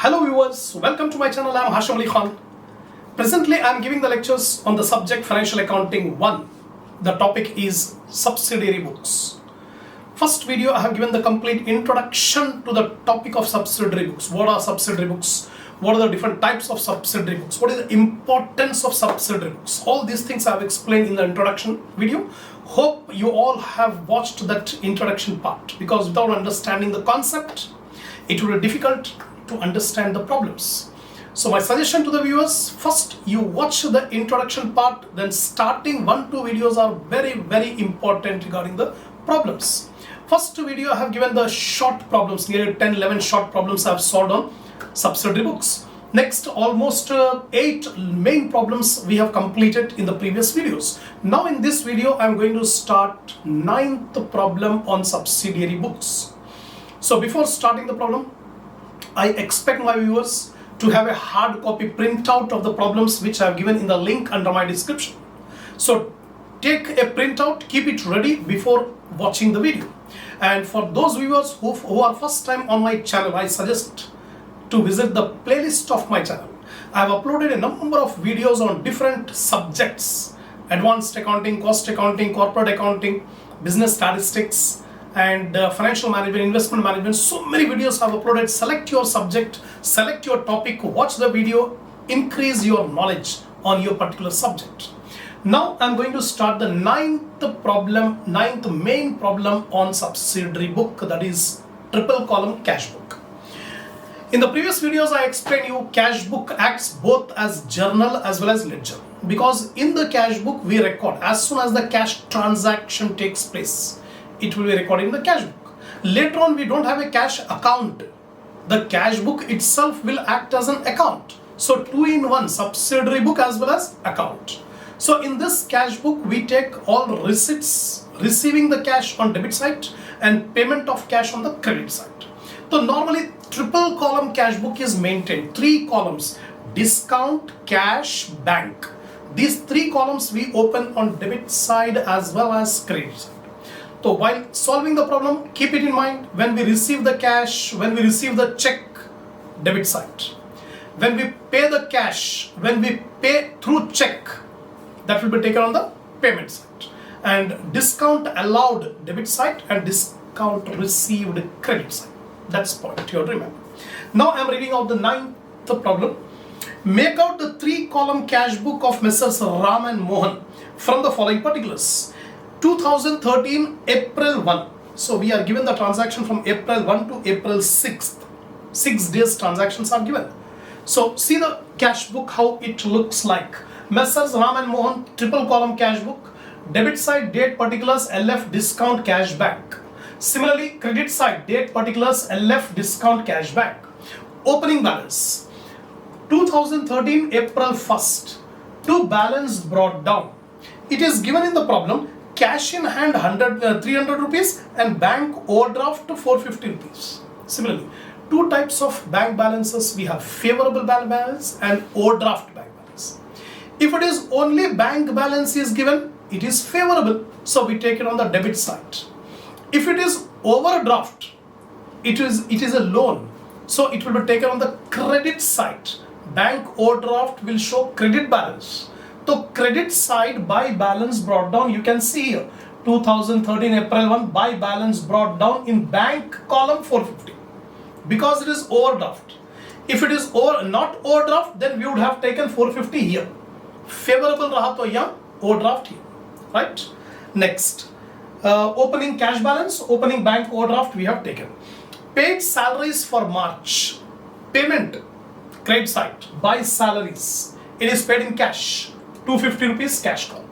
Hello viewers, welcome to my channel. I am Hashim Ali Khan. Presently I am giving the lectures on the subject Financial Accounting 1. The topic is Subsidiary Books. First video I have given the complete introduction to the topic of Subsidiary Books. What are Subsidiary Books? What are the different types of Subsidiary Books? What is the importance of Subsidiary Books? All these things I have explained in the introduction video. Hope you all have watched that introduction part, because without understanding the concept it will be difficult to understand the problems. So my suggestion to the viewers, first you watch the introduction part, then starting 1-2 videos are very important regarding the problems. First video I have given the short problems, nearly 10-11 short problems I have solved on subsidiary books. Next, almost 8 main problems we have completed in the previous videos. Now in this video I am going to start 9th problem on subsidiary books. So before starting the problem, I expect my viewers to have a hard copy printout of the problems which I have given in the link under my description. So take a printout, keep it ready before watching the video. And for those viewers who are first time on my channel, I suggest to visit the playlist of my channel. I have uploaded a number of videos on different subjects: advanced accounting, cost accounting, corporate accounting, business statistics, and financial management, investment management. So many videos I have uploaded. Select your subject, select your topic, watch the video, increase your knowledge on your particular subject. Now I am going to start the 9th main problem on subsidiary book, that is triple column cash book. In the previous videos I explained you cash book acts both as journal as well as ledger, because in the cash book we record as soon as the cash transaction takes place. It will be recorded in the cash book. Later on we don't have a cash account. The cash book itself will act as an account. So 2-in-1, subsidiary book as well as account. So in this cash book we take all receipts, receiving the cash on debit side and payment of cash on the credit side. So normally triple column cash book is maintained. 3 columns: discount, cash, bank. These 3 columns we open on debit side as well as credit side. So while solving the problem, keep it in mind, when we receive the cash, when we receive the check, debit side. When we pay the cash, when we pay through check, that will be taken on the payment side. And discount allowed debit side and discount received credit side. That's point you have to remember. Now I am reading out the 9th problem. Make out the 3-column cash book of Messrs. Ram and Mohan from the following particulars. 2013 April 1. So we are given the transaction from April 1 to April 6th. 6 days transactions are given. So see the cash book, how it looks like. Messrs. Ram and Mohan, triple column cash book. Debit side, date particulars, LF, discount, cash, bank. Similarly, credit side, date particulars, LF, discount, cash, bank. Opening balance 2013 April 1st. To balance brought down. It is given in the problem: cash in hand 300 rupees and bank overdraft 450 rupees. Similarly, 2 types of bank balances we have: favorable bank balance and overdraft bank balance. If it is only bank balance is given, it is favorable, so we take it on the debit side. If it is overdraft, it is a loan, so it will be taken on the credit side. Bank overdraft will show credit balance. So credit side, by balance brought down, you can see here 2013 April 1, by balance brought down in bank column 450, because it is overdraft. If it is not overdraft, then we would have taken 450 here. Favorable raha to yahan overdraft here, right? Next, opening cash balance, opening bank overdraft we have taken. Paid salaries for March. Payment, credit side, by salaries. It is paid in cash. 250 rupees cash call.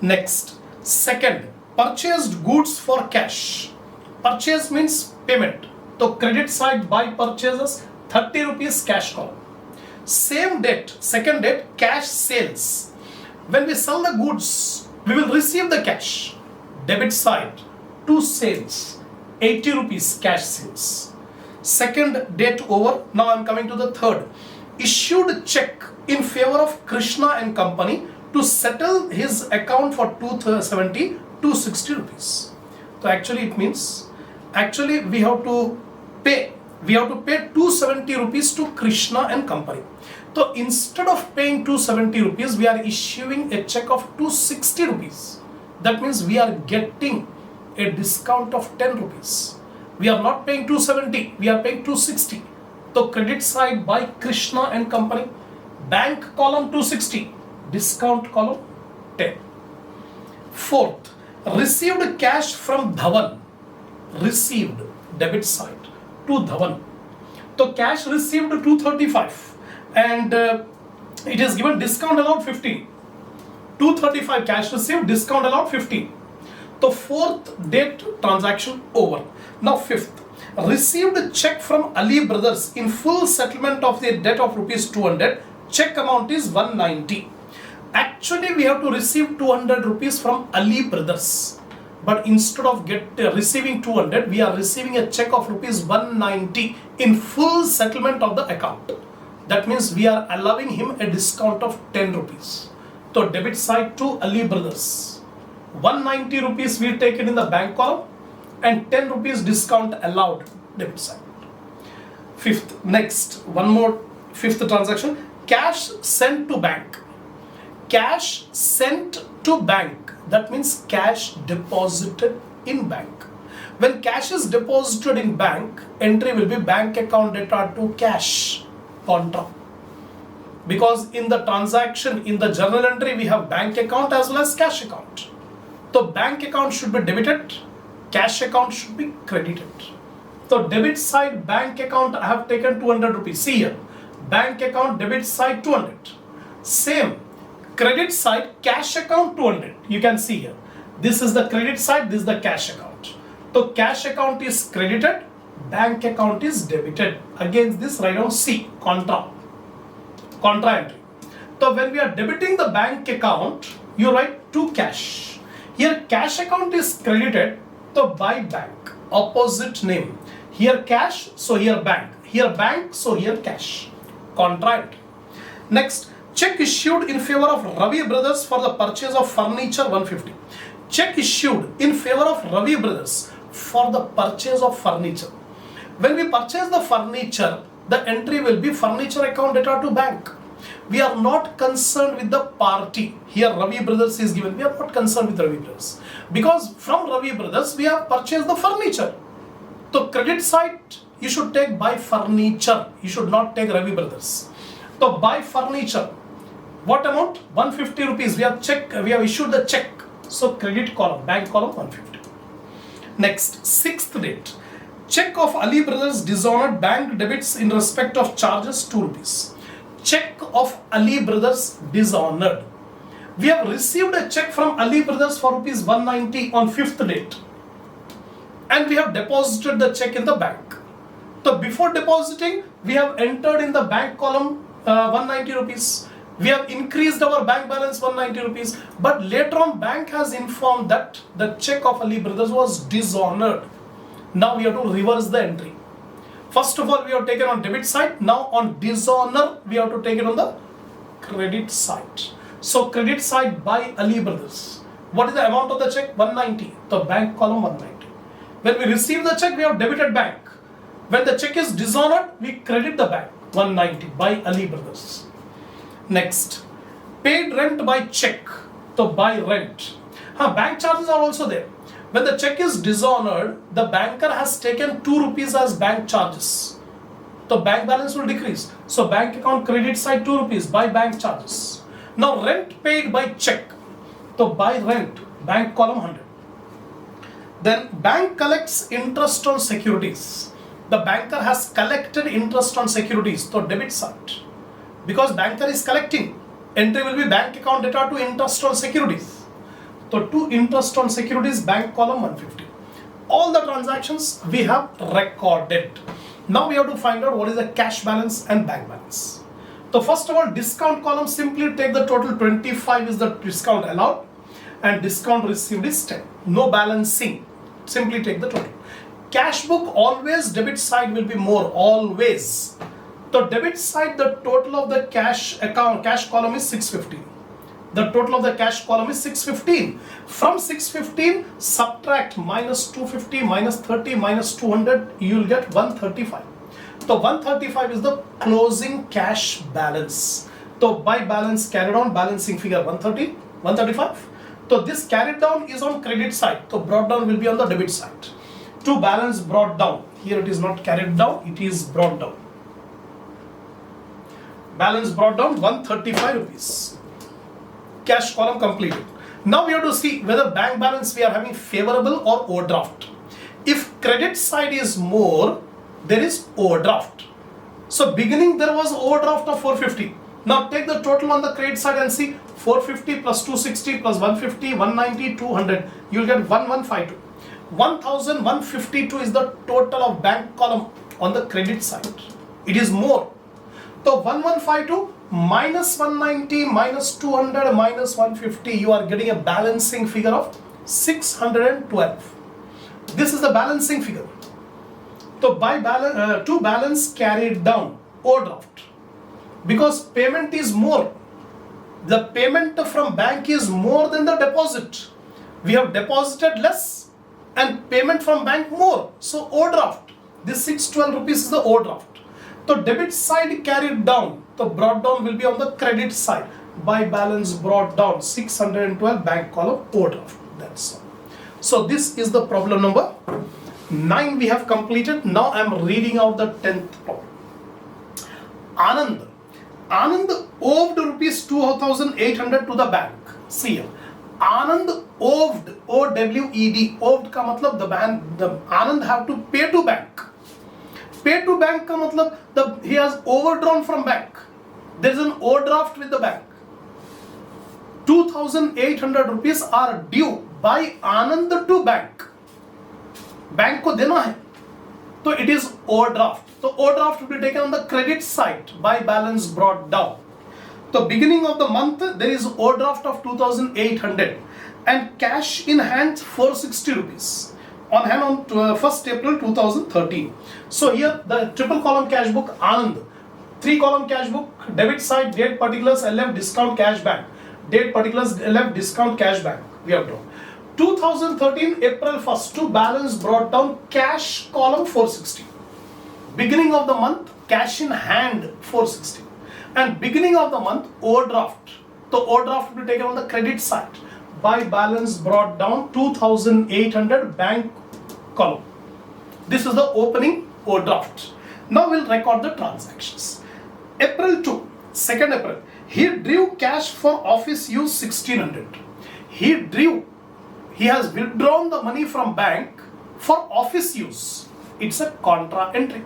Next, second, purchased goods for cash. Purchase means payment. So credit side, by purchases 30 rupees cash call. Same date, second date, cash sales. When we sell the goods, we will receive the cash. Debit side, 2 sales, 80 rupees cash sales. Second date over. Now I am coming to the third. Issued check in favor of Krishna and company to settle his account for 260 rupees. So actually it means, we have to pay we have to pay 270 rupees to Krishna and company. So instead of paying 270 rupees, we are issuing a check of 260 rupees. That means we are getting a discount of 10 rupees. We are not paying 270, we are paying 260. So credit side by Krishna and company, bank column 260, discount column 10. Fourth, received cash from Dhawan, received debit side to Dhawan. So cash received 235 and it is given discount allowed 15. 235 cash received, discount allowed 15. So fourth date transaction over. Now fifth, received a check from Ali Brothers in full settlement of the debt of rupees 200. Check amount is 190. Actually, we have to receive 200 rupees from Ali Brothers. But instead of receiving 200, we are receiving a check of rupees 190 in full settlement of the account. That means we are allowing him a discount of 10 rupees. So debit side to Ali Brothers. 190 rupees we take it in the bank column and 10 rupees discount allowed debit side. Fifth, next, one more fifth transaction. Cash sent to bank. Cash sent to bank. That means cash deposited in bank. When cash is deposited in bank, entry will be bank account data to cash contra. Because in the transaction, in the journal entry, we have bank account as well as cash account. So bank account should be debited, cash account should be credited. So debit side bank account, I have taken 200 rupees. See here, bank account debit side 200. Same, credit side cash account 200. You can see here, this is the credit side, this is the cash account. So cash account is credited, bank account is debited. Against this, write down C, contra entry. So when we are debiting the bank account, you write to cash. Here cash account is credited, so by bank, opposite name. Here cash, so here bank. Here bank, so here cash. Contra entry. Next, check issued in favor of Ravi Brothers for the purchase of furniture 150. Check issued in favor of Ravi Brothers for the purchase of furniture. When we purchase the furniture, the entry will be furniture account data to bank. We are not concerned with the party. Here Ravi Brothers is given. We are not concerned with Ravi Brothers. Because from Ravi Brothers, we have purchased the furniture. So credit side, you should take by furniture. You should not take Ravi Brothers. So by furniture, what amount? 150 rupees. We have issued the check. So credit column, bank column 150. Next, sixth date. Check of Ali Brothers dishonored bank debits in respect of charges 2 rupees. Check of Ali Brothers dishonored. We have received a check from Ali Brothers for rupees 190 on 5th date. And we have deposited the check in the bank. So before depositing, we have entered in the bank column 190 rupees. We have increased our bank balance 190 rupees. But later on, bank has informed that the check of Ali Brothers was dishonored. Now we have to reverse the entry. First of all, we have taken on debit side. Now on dishonor, we have to take it on the credit side. So credit side by Ali Brothers. What is the amount of the check? 190. The bank column 190. When we receive the check, we have debited bank. When the check is dishonored, we credit the bank 190 by Ali Brothers. Next, paid rent by check. So by rent. Bank charges are also there. When the check is dishonored, the banker has taken 2 rupees as bank charges. The bank balance will decrease. So bank account credit side 2 rupees by bank charges. Now rent paid by check. So by rent, bank column 100. Then bank collects interest on securities. The banker has collected interest on securities. So debit side. Because banker is collecting, entry will be bank account data to interest on securities. So to interest on securities, bank column 150. All the transactions we have recorded. Now we have to find out what is the cash balance and bank balance. So first of all, discount column, simply take the total. 25 is the discount allowed and discount received is 10. No balancing, simply take the total. Cash book, always debit side will be more, always. So debit side, the total of the cash account, cash column is 650. The total of the cash column is 615. From 615, subtract minus 250, minus 30, minus 200, you will get 135. So 135 is the closing cash balance. So by balance carried on, balancing figure 130, 135. So this carried down is on credit side. So brought down will be on the debit side. To balance brought down. Here it is not carried down, it is brought down. Balance brought down 135 rupees. Cash column completed. Now we have to see whether bank balance we are having favorable or overdraft. If credit side is more, there is overdraft. So beginning there was overdraft of 450. Now take the total on the credit side and see 450 plus 260 plus 150, 190, 200. You will get 1152. 1152 is the total of bank column on the credit side. It is more. So 1152 minus 190 minus 200 minus 150, you are getting a balancing figure of 612. This is the balancing figure. So by balance, to balance carried down overdraft, because payment is more. The payment from bank is more than the deposit. We have deposited less and payment from bank more. So overdraft. This 612 rupees is the overdraft. So debit side carried down. The brought down will be on the credit side. By balance brought down 612 bank column overdraft. That's all. So this is the problem number 9 we have completed. Now I am reading out the 10th problem. Anand owed rupees 2,800 to the bank. See here. Anand owed, O-W-E-D. Owed ka matlab the Anand have to pay to bank. Pay to bank ka matlab he has overdrawn from bank. There is an overdraft with the bank. 2,800 rupees are due by Anand to bank. Bank ko dena hai. So it is overdraft. So overdraft will be taken on the credit side by balance brought down. So beginning of the month there is overdraft of 2,800 and cash in hand 460 rupees on hand on 1st April 2013. So here the triple column cash book Anand, 3 column cash book, debit side, date particulars, LF discount cash bank, date particulars, LF discount cash bank we have drawn. 2013 April 1st to balance brought down cash column 460. Beginning of the month cash in hand 460 and beginning of the month overdraft. The overdraft will be taken on the credit side by balance brought down 2,800 bank column. This is the opening overdraft. Now we'll record the transactions. April 2, 2nd April, he drew cash for office use 1,600. He has withdrawn the money from bank for office use. It's a contra entry.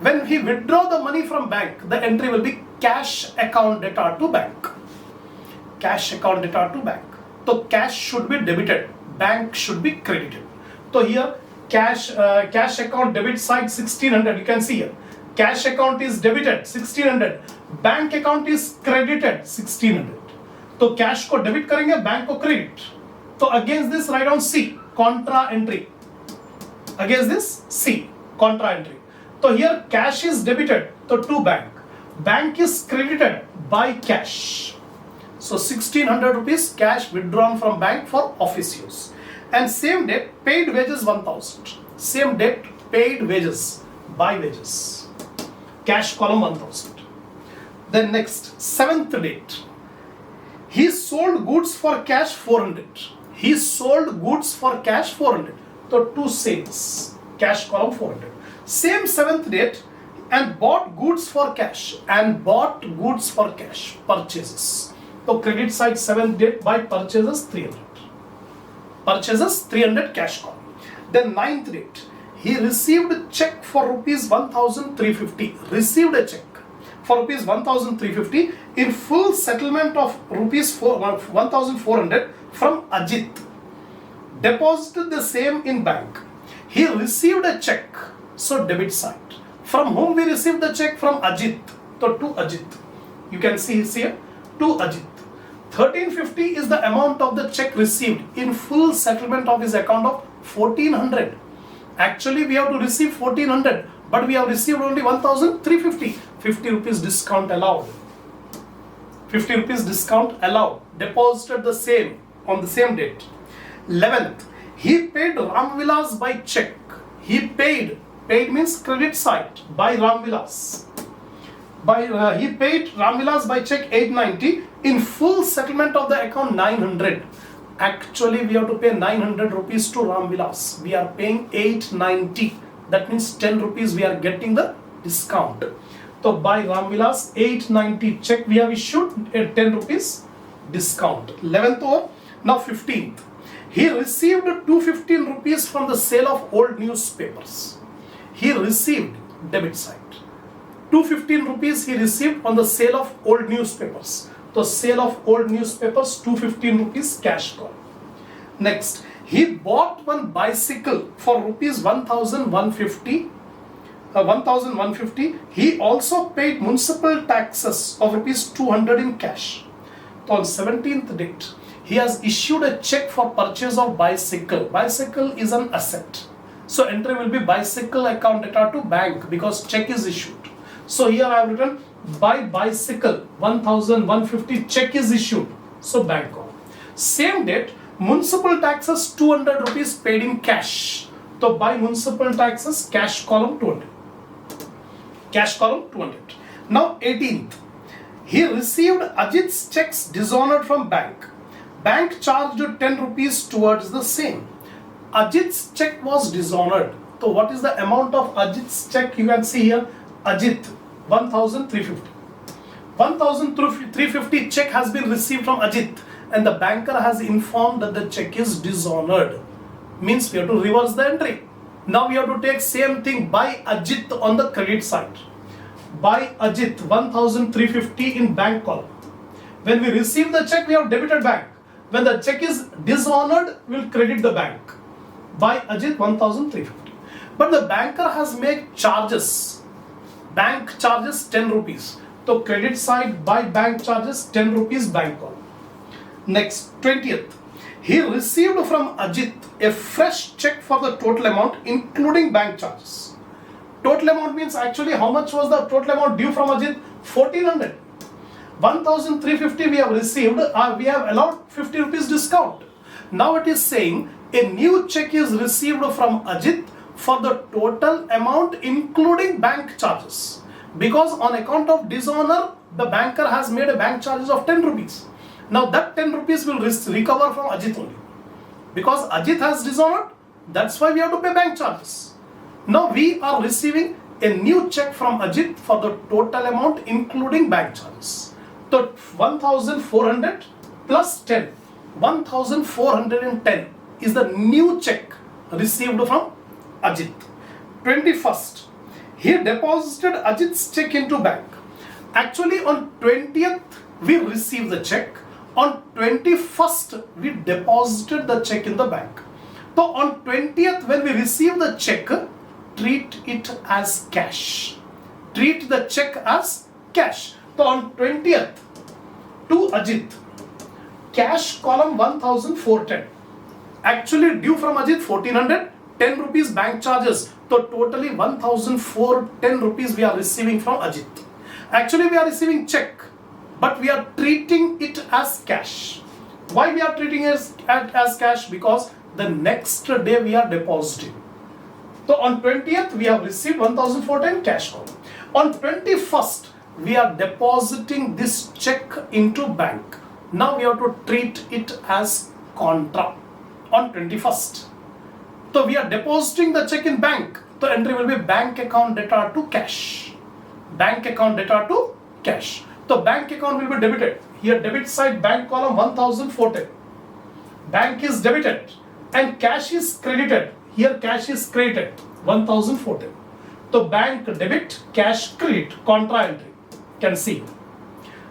When he withdraw the money from bank, the entry will be cash account debtor to bank. Cash account debtor to bank. So cash should be debited, bank should be credited. So here cash account debit side 1,600. You can see here cash account is debited 1,600, bank account is credited 1,600. So cash ko debit karenge, bank ko credit. So against this write down C, contra entry. Against this C, contra entry. So here cash is debited to bank. Bank is credited by cash. So 1,600 rupees cash withdrawn from bank for office use. And same date paid wages 1,000. Same date paid wages by wages. Cash column 1,000. Then next 7th date. He sold goods for cash 400. He sold goods for cash 400. So 2 sales. Cash column 400. Same 7th date and bought goods for cash and bought goods for cash purchases. So credit side 7th date by purchases 300. Purchases 300 cash column. Then 9th date he received a check for rupees 1,350. Received a check for rupees 1,350 in full settlement of rupees 1,400 from Ajit. Deposited the same in bank. He received a check. So debit side. From whom we received the check? From Ajit. So to Ajit. You can see here to Ajit. 1,350 is the amount of the check received in full settlement of his account of 1,400. Actually we have to receive 1,400 but we have received only 1,350. 50 rupees discount allowed. 50 rupees discount allowed. Deposited the same on the same date. 11th, he paid Ramvilas by check. He paid Paid means credit side by Ramvilas. He paid Ramvilas by check 890 in full settlement of the account 900. Actually, we have to pay 900 rupees to Ramvilas. We are paying 890. That means 10 rupees we are getting the discount. So by Ramvilas 890 check we have issued a 10 rupees discount. 11th or now 15th. He received 215 rupees from the sale of old newspapers. He received debit side. 215 rupees he received on the sale of old newspapers. The sale of old newspapers 215 rupees cash call. Next, he bought one bicycle for rupees 1150. He also paid municipal taxes of rupees 200 in cash. So on 17th date, he has issued a check for purchase of bicycle. Bicycle is an asset. So entry will be bicycle account data to bank because check is issued. So here I have written by bicycle 1150 check is issued. So bank call. Same date, municipal taxes 200 rupees paid in cash. So by municipal taxes cash column 200. Cash column 200. Now 18th. He received Ajit's checks dishonored from bank. Bank charged 10 rupees towards the same. Ajit's check was dishonored. So what is the amount of Ajit's check? You can see here Ajit 1350. 1350 check has been received from Ajit and the banker has informed that the check is dishonored. Means we have to reverse the entry. Now we have to take same thing by Ajit on the credit side. By Ajit 1350 in bank column. When we receive the check, we have debited bank. When the check is dishonored, we will credit the bank. By Ajit 1350. But the banker has made charges. Bank charges 10 rupees. So credit side by bank charges 10 rupees bank column. Next 20th. He received from Ajit a fresh check for the total amount including bank charges. Total amount means actually how much was the total amount due from Ajit? 1400. 1350 we have received, we have allowed 50 rupees discount. Now it is saying a new check is received from Ajit for the total amount including bank charges. Because on account of dishonor, the banker has made a bank charges of 10 rupees. Now that 10 rupees will recover from Ajit only. Because Ajit has dishonored, that's why we have to pay bank charges. Now we are receiving a new check from Ajit for the total amount including bank charges. So 1400 plus 10. 1410 is the new check received from Ajit. 21st. He deposited Ajit's check into bank. Actually on 20th we received the check. On 21st we deposited the check in the bank. So on 20th when we receive the check, treat it as cash. Treat the check as cash. So on 20th to Ajit, cash column 1410. Actually due from Ajit 1400, 10 rupees bank charges. So totally 1410 rupees we are receiving from Ajit. Actually we are receiving check, but we are treating it as cash. Why we are treating it as cash? Because the next day we are depositing. So on 20th we have received 1410 cash column. On 21st we are depositing this check into bank. Now we have to treat it as contra on 21st. So we are depositing the check in bank. The entry will be bank account data to cash. Bank account data to cash. So bank account will be debited. Here debit side bank column 1410. Bank is debited and cash is credited. Here cash is credited 1410. So bank debit, cash credit, contra entry. Can see.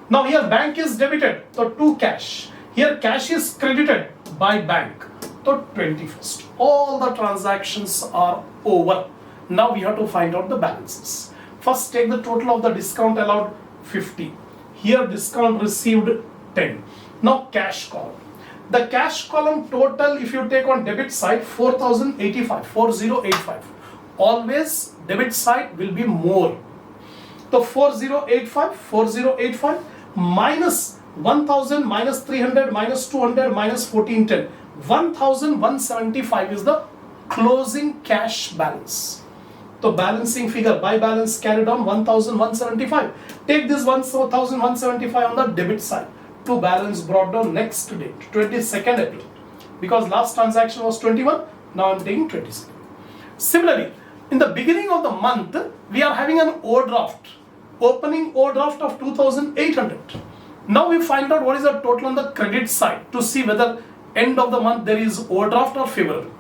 Now here bank is debited, so to cash. Here cash is credited by bank. So 21st. All the transactions are over. Now we have to find out the balances. First take the total of the discount allowed 50. Here discount received 10. Now cash column. The cash column total, if you take on debit side, 4085, 4085. Always debit side will be more. So 4085 minus 1000 minus 300 minus 200 minus 1410. 1175 is the closing cash balance. So balancing figure by balance carried on 1175. Take this 1175 on the debit side. To balance brought down next date 22nd April. Because last transaction was 21, now I am taking 22nd. Similarly, in the beginning of the month, we are having an overdraft. Opening overdraft of 2800. Now we find out what is the total on the credit side to see whether end of the month there is overdraft or favorable.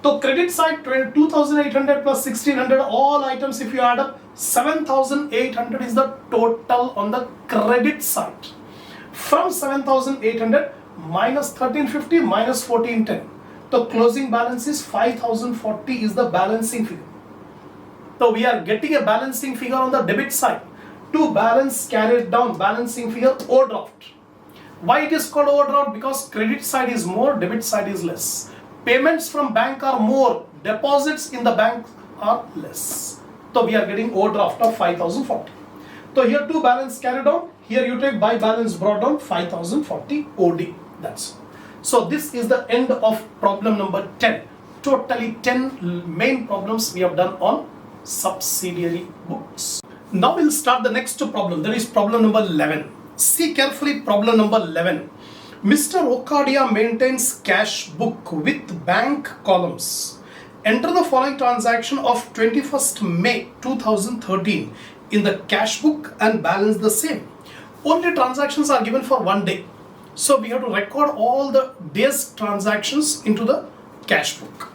So credit side 2800 plus 1600, all items if you add up, 7800 is the total on the credit side. From 7800 minus 1350 minus 1410. The closing balance is 5040 is the balancing figure. So we are getting a balancing figure on the debit side. To balance carried down balancing figure overdraft. Why it is called overdraft? Because credit side is more, debit side is less. Payments from bank are more, deposits in the bank are less. So we are getting overdraft of 5040. So here to balance carried on, here you take by balance brought down 5040 OD. That's so this is the end of problem number 10. Totally 10 main problems we have done on subsidiary books. Now we'll start the next problem. That is problem number 11. See carefully problem number 11. Mr. Okadia maintains cash book with bank columns. Enter the following transaction of 21st May 2013 in the cash book and balance the same. Only transactions are given for one day. So we have to record all the day's transactions into the cash book.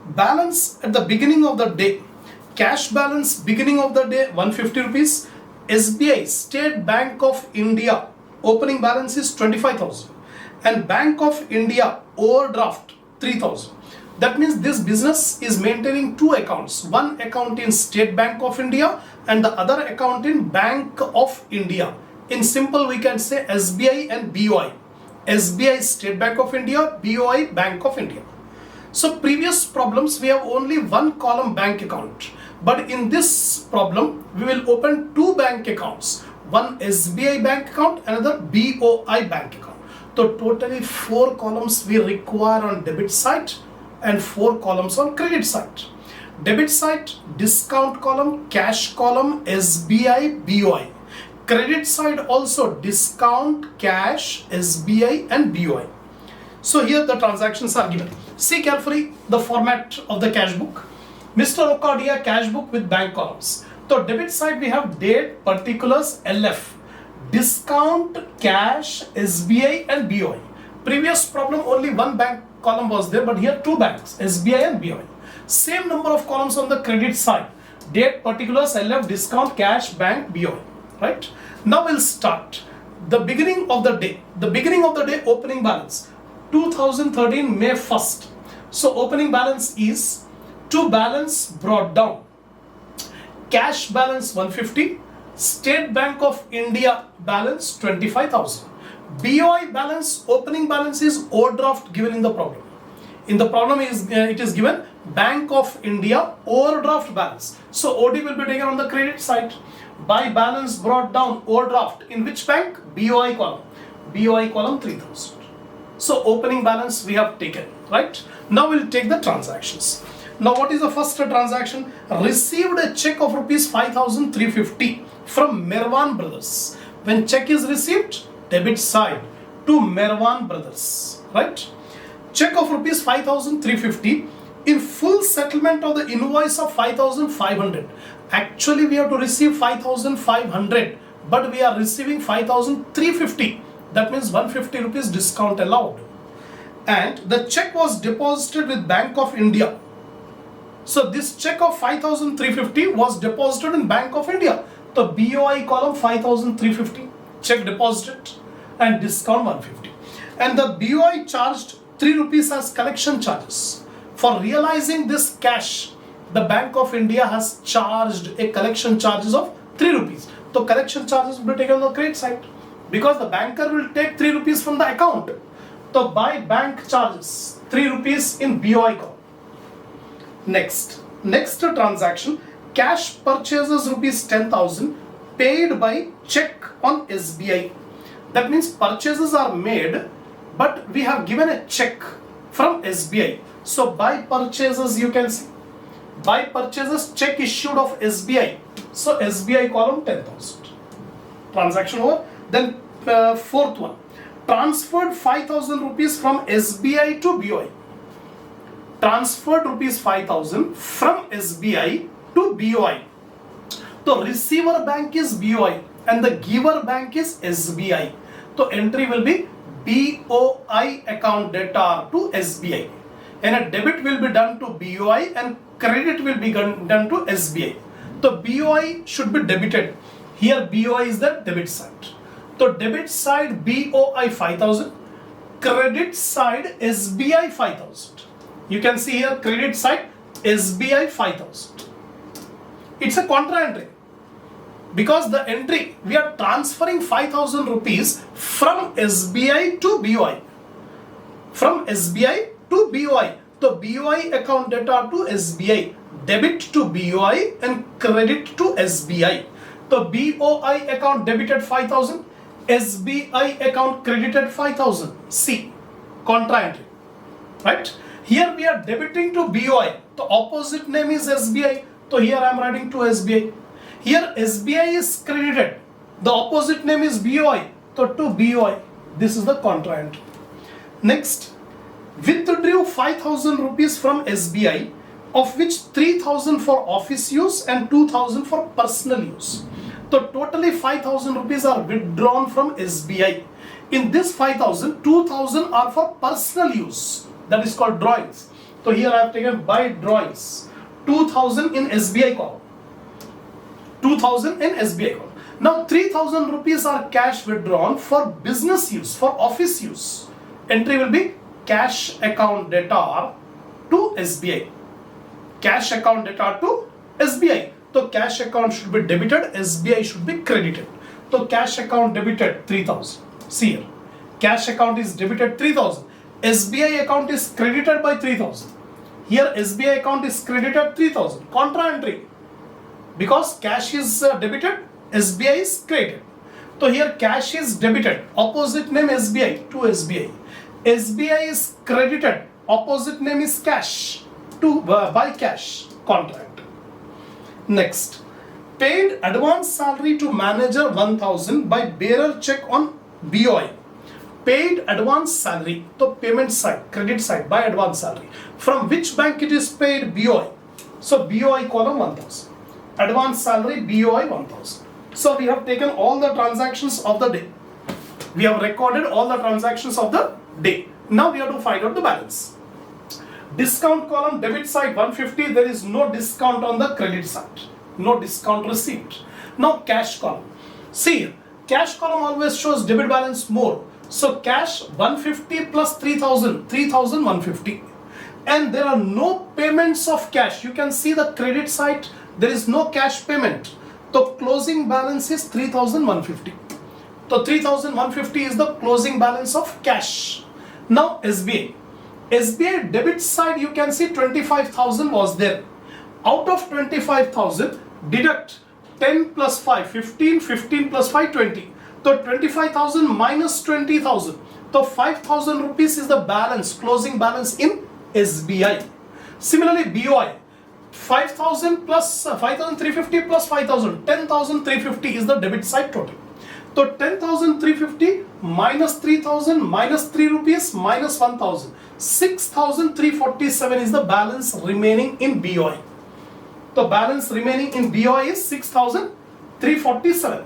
Balance at the beginning of the day. Cash balance beginning of the day 150 rupees. SBI State Bank of India opening balance is 25,000 and Bank of India overdraft 3,000. That means this business is maintaining two accounts. One account in State Bank of India and the other account in Bank of India. In simple we can say SBI and BOI. SBI State Bank of India, BOI Bank of India. So previous problems we have only one column bank account. But in this problem we will open two bank accounts. One SBI bank account, another BOI bank account. So totally 4 columns we require on debit side and 4 columns on credit side. Debit side, discount column, cash column, SBI, BOI. Credit side also discount, cash, SBI and BOI. So here the transactions are given. See carefully the format of the cash book. Mr. Okadia cash book with bank columns. So debit side we have date, particulars, LF. Discount, cash, SBI and BOI. Previous problem only one bank column was there, but here two banks, SBI and BOI. Same number of columns on the credit side. Date, particulars, LF, discount, cash, bank, BOI. Right? Now we'll start. The beginning of the day. The beginning of the day opening balance. 2013 May 1st. So opening balance is to balance brought down. Cash balance 150. State Bank of India balance 25,000. BOI balance, opening balance is overdraft given in the problem. In the problem it is given Bank of India overdraft balance. So OD will be taken on the credit side. By balance brought down overdraft in which bank? BOI column. BOI column 3,000. So opening balance we have taken, right? Now we'll take the transactions. Now what is the first transaction? Received a check of rupees 5,350 from Merwan Brothers. When check is received, debit side to Merwan Brothers, right? Check of rupees 5,350 in full settlement of the invoice of 5,500. Actually we have to receive 5,500, but we are receiving 5,350. That means 150 rupees discount allowed. And the check was deposited with Bank of India. So this check of 5,350 was deposited in Bank of India. The BOI column 5,350, check deposited and discount 150. And the BOI charged 3 rupees as collection charges. For realizing this cash, the Bank of India has charged a collection charges of 3 rupees. So collection charges will be taken on the credit side because the banker will take 3 rupees from the account. So by bank charges 3 rupees in BOI column. Next transaction, cash purchases rupees 10,000 paid by check on SBI. That means purchases are made, but we have given a check from SBI. So by purchases you can see Buy purchases check issued of SBI. So SBI column 10,000. Transaction over. Then fourth one. Transferred 5,000 rupees from SBI to BOI. Transferred rupees 5,000 from SBI to BOI. The receiver bank is BOI and the giver bank is SBI. So entry will be BOI account data to SBI. And a debit will be done to BOI and credit will be done to SBI. So BOI should be debited. Here BOI is the debit side. So debit side BOI 5,000, credit side SBI 5,000. You can see here credit side SBI 5,000. It's a contra entry. Because the entry, we are transferring 5,000 rupees from SBI to BOI. From SBI to BOI. So BOI account data to SBI. Debit to BOI and credit to SBI. So BOI account debited 5,000. SBI account credited 5,000. C. Contra entry. Right? Here we are debiting to BOI. The opposite name is SBI. So here I am writing to SBI. Here SBI is credited. The opposite name is BOI. So to BOI. This is the contra entry. Next. Withdrew 5,000 rupees from SBI, of which 3,000 for office use and 2,000 for personal use. So totally 5,000 rupees are withdrawn from SBI. In this 5,000, 2,000 are for personal use. That is called drawings. So here I have taken by drawings. 2,000 in SBI column. 2,000 in SBI column. Now 3,000 rupees are cash withdrawn for business use, for office use. Entry will be cash account data to SBI. Cash account data to SBI. So cash account should be debited, SBI should be credited. So cash account debited 3,000. See here. Cash account is debited 3,000. SBI account is credited by 3,000. Here SBI account is credited 3,000. Contra entry. Because cash is debited, SBI is credited. So here cash is debited. Opposite name SBI to SBI. SBI is credited. Opposite name is cash to by cash. Contract. Next. Paid advance salary to manager 1,000 by bearer check on BOI. Paid advance salary. So payment side, credit side by advance salary. From which bank it is paid? BOI. So BOI column 1,000. Advance salary BOI 1,000. So we have taken all the transactions of the day. We have recorded all the transactions of the day. Now we have to find out the balance. Discount column debit side 150. There is no discount on the credit side. No discount received. Now cash column. See, cash column always shows debit balance more. So cash 150 plus 3,000. 3,150. And there are no payments of cash. You can see the credit side. There is no cash payment. So closing balance is 3,150. So 3,150 is the closing balance of cash. Now SBI. SBI debit side you can see 25,000 was there. Out of 25,000 deduct 10 plus 5, 15, 15 plus 5, 20. So 25,000 minus 20,000. So 5,000 rupees is the balance, closing balance in SBI. Similarly BOI. 5,000 plus 5,350 plus 5,000, 10,350 is the debit side total. So 10,350 minus 3,000 minus 3 rupees minus 1,000. 6,347 is the balance remaining in BOI. The balance remaining in BOI is 6,347.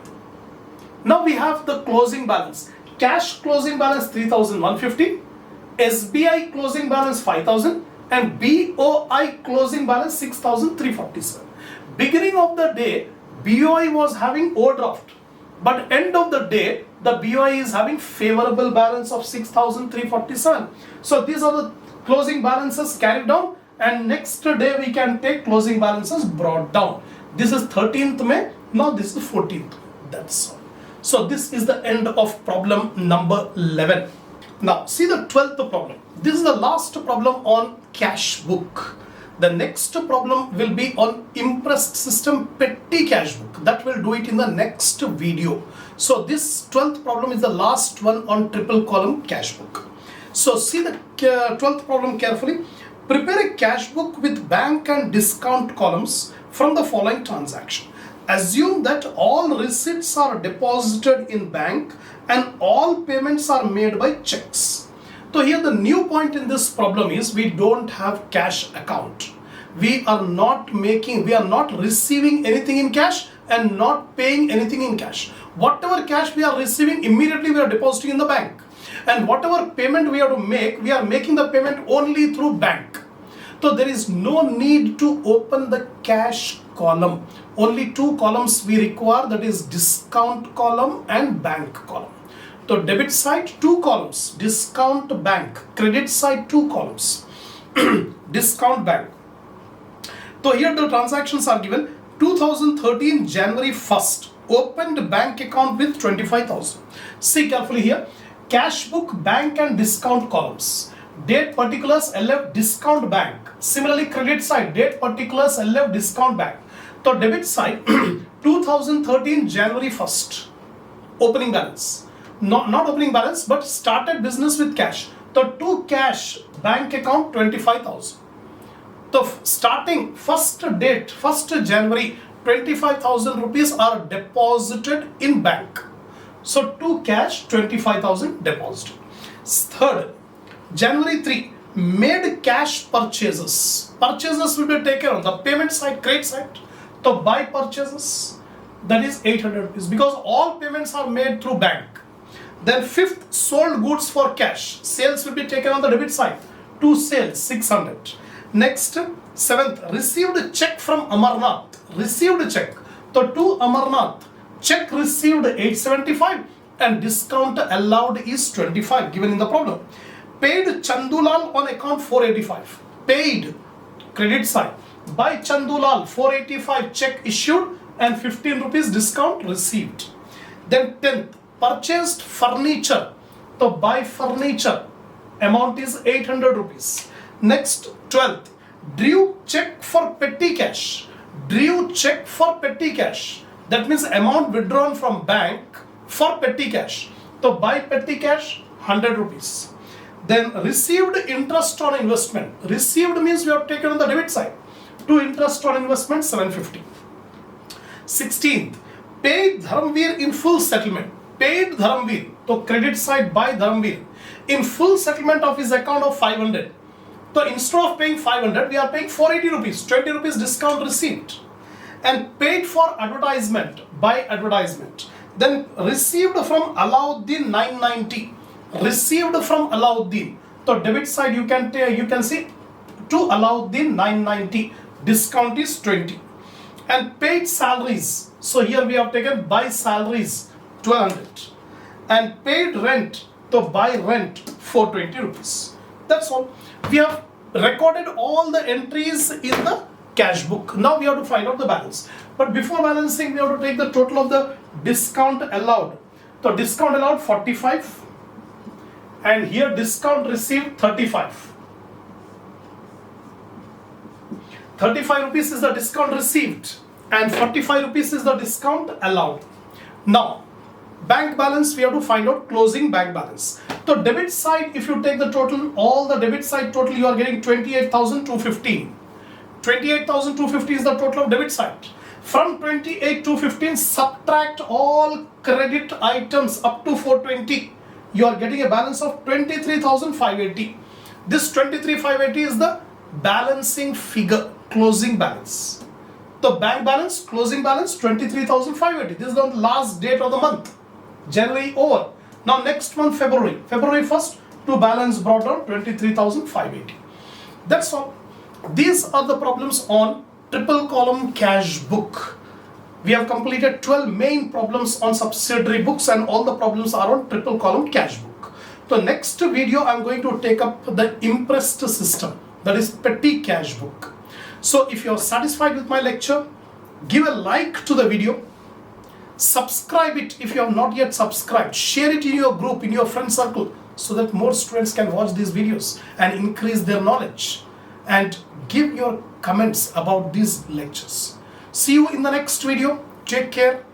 Now we have the closing balance. Cash closing balance 3,150. SBI closing balance 5,000. And BOI closing balance 6,347. Beginning of the day, BOI was having overdraft. But end of the day, the BOI is having favorable balance of 6,347. So these are the closing balances carried down. And next day we can take closing balances brought down. This is 13th May. Now this is 14th. That's all. So this is the end of problem number 11. Now see the 12th problem. This is the last problem on cash book. The next problem will be on impressed system petty cash book. That will do it in the next video. So this 12th problem is the last one on triple column cash book. So see the 12th problem carefully. Prepare a cash book with bank and discount columns from the following transaction. Assume that all receipts are deposited in bank and all payments are made by checks. So here the new point in this problem is we don't have cash account. We are not receiving anything in cash and not paying anything in cash. Whatever cash we are receiving, immediately we are depositing in the bank. And whatever payment we have to make, we are making the payment only through bank. So there is no need to open the cash column. Only two columns we require, that is discount column and bank column. So debit side, two columns, discount bank. Credit side, two columns, discount bank. So here the transactions are given. 2013 January 1st, opened bank account with 25,000. See carefully here, cash book, bank and discount columns. Date particulars, LF discount bank. Similarly, credit side, date particulars, LF discount bank. So debit side, 2013 January 1st, opening balance. Not opening balance, but started business with cash. So to cash, bank account 25,000. So starting first date, 1st January, 25,000 rupees are deposited in bank. So to cash, 25,000 deposited. Third, January 3, made cash purchases. Purchases will be taken on the payment side, credit side. So buy purchases, that is 800 rupees, because all payments are made through bank. Then 5th, sold goods for cash. Sales will be taken on the debit side. To sales, 600. Next, 7th, received a check from Amarnath. Received a check. So to Amarnath, check received 875 and discount allowed is 25 given in the problem. Paid Chandulal on account 485. Paid, credit side. By Chandulal, 485 check issued and 15 rupees discount received. Then 10th, purchased furniture. So buy furniture, amount is 800 rupees. Next, 12th, drew check for petty cash. Drew check for petty cash. That means amount withdrawn from bank for petty cash. So buy petty cash, 100 rupees. Then received interest on investment. Received means we have taken on the debit side. To interest on investment, 750. 16th, paid Dharamveer in full settlement. Paid Dharamveer, so credit side by Dharamveer, in full settlement of his account of 500. So instead of paying 500, we are paying 480 rupees, 20 rupees discount received. And paid for advertisement by advertisement. Then received from Alauddin 990. Received from Alauddin. So debit side you can see to Alauddin 990. Discount is 20. And paid salaries. So here we have taken by salaries 1200. And paid rent. So by rent 420 rupees. That's all. We have recorded all the entries in the cash book. Now we have to find out the balance. But before balancing, we have to take the total of the discount allowed. So discount allowed 45. And here discount received 35. 35 rupees is the discount received and 45 rupees is the discount allowed. Now, bank balance, we have to find out closing bank balance. So debit side, if you take the total, all the debit side total, you are getting 28,215. 28,250 is the total of debit side. From 28,215, subtract all credit items up to 420. You are getting a balance of 23,580. This 23,580 is the balancing figure, closing balance. The bank balance, closing balance 23,580. This is the last date of the month. January over. Now next month, February 1st, to balance brought down 23,580. That's all. These are the problems on triple column cash book. We have completed 12 main problems on subsidiary books and all the problems are on triple column cash book. The next video I am going to take up the impressed system, that is petty cash book. So if you are satisfied with my lecture, give a like to the video, subscribe it if you have not yet subscribed, share it in your group, in your friend circle, so that more students can watch these videos and increase their knowledge, and give your comments about these lectures. See you in the next video. Take care.